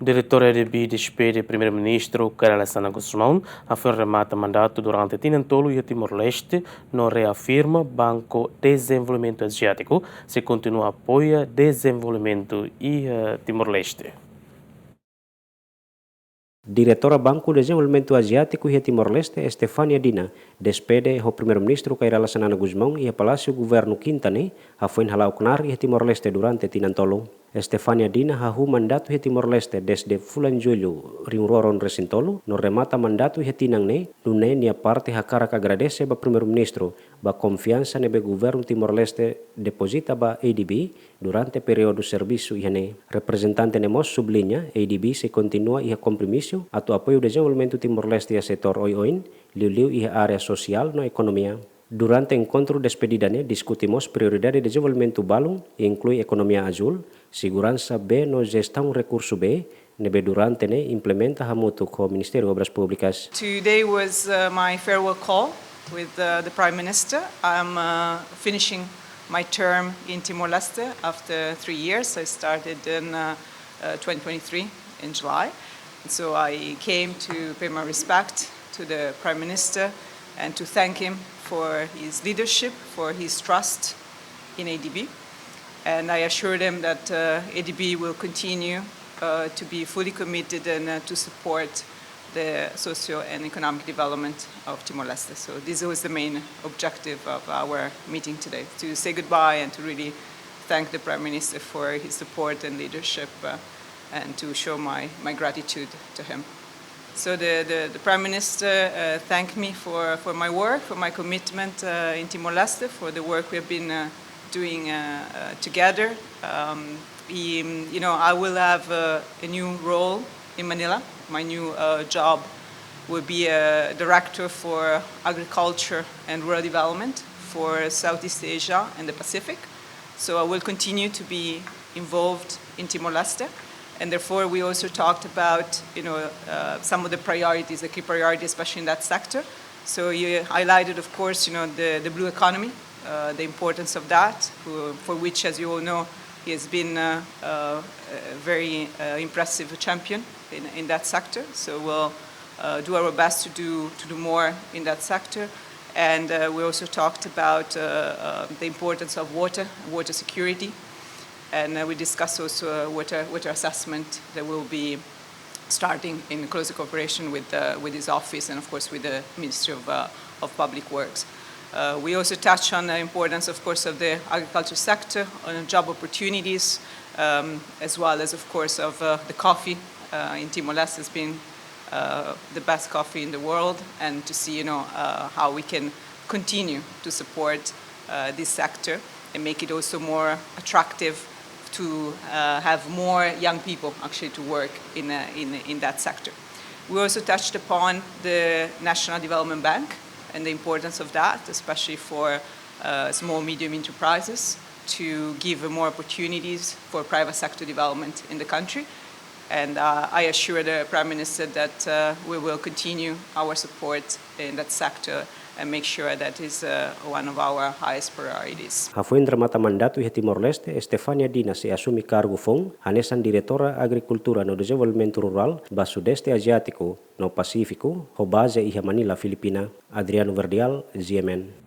Diretora ADB despede Primeiru-Ministru Kay Xanana Gusmão, hafoin remata mandatu durante tinan e Timor-Leste, no reafirma Banku Dezenvolvimentu Aziátiku, se kontinua apoia desenvolvimento e Timor-Leste. Diretora Banku Dezenvolvimentu Aziátiku e Timor-Leste, Dina, despede o Primeiru-Ministru Kay Xanana Gusmão e Palácio Governo Quintane, hafoin halau kenar e Timor-Leste durante tinan tolu. Dina hahu mandatu e Timor-Leste desde fulan julho rinroron resintolu, no remata mandatu e tinang ne, nune nia parte hakarak agradece ba Primeiru-Ministru, ba confiança nebe Governo Timor-Leste deposita ba ADB durante período serviço ihane. Representante nemos sublinha, ADB se continua ia compromisso atau apoio desenvolvimento Timor-Leste a setor oi-oin, liu-liu ia área social no economia. Durante encontro despedidane, discutimos prioridade de desenvolvimento balung, inclui economia azul, segurança B no gestão recurso B, nebe durante ne implementa hamutu com o Ministério Obras Públicas. Today was my farewell call with the Prime Minister. I'm finishing my term in Timor-Leste after 3 years. I started in 2023 in July. So I came to pay my respect to the Prime Minister and to thank him for his leadership, for his trust in ADB. And I assured him that ADB will continue to be fully committed and to support the socio and economic development of Timor-Leste. So this was the main objective of our meeting today, to say goodbye and to really thank the Prime Minister for his support and leadership and to show my gratitude to him. So the Prime Minister thanked me for my work, for my commitment in Timor-Leste, for the work we have been doing together. I will have a new role in Manila. My new job will be a director for agriculture and rural development for Southeast Asia and the Pacific. So I will continue to be involved in Timor-Leste. And therefore, we also talked about, some of the priorities, the key priorities, especially in that sector. So you highlighted, of course, the blue economy, the importance of that, for which, as you all know, he has been a very impressive champion in that sector. So we'll do our best to do more in that sector. And we also talked about the importance of water security. And we discussed also water assessment that will be starting in closer cooperation with his office and, of course, with the Ministry of Public Works. We also touched on the importance, of course, of the agriculture sector, on job opportunities, as well as, of course, of the coffee. In Timor-Leste has been the best coffee in the world, and to see, how we can continue to support this sector and make it also more attractive to have more young people actually to work in that sector. We also touched upon the National Development Bank and the importance of that, especially for small, medium enterprises, to give more opportunities for private sector development in the country. And I assure the Prime Minister that we will continue our support in that sector and make sure that is one of our highest priorities. Hafoin remata mandatu e Timor-Leste, Dina se asumi cargo fong, anesan Diretora Agricultura no Desenvolvimento Rural, ba Sudeste Asiático no Pacífico, ho base iha Manila, Filipina. Adriano Verdial, GMN.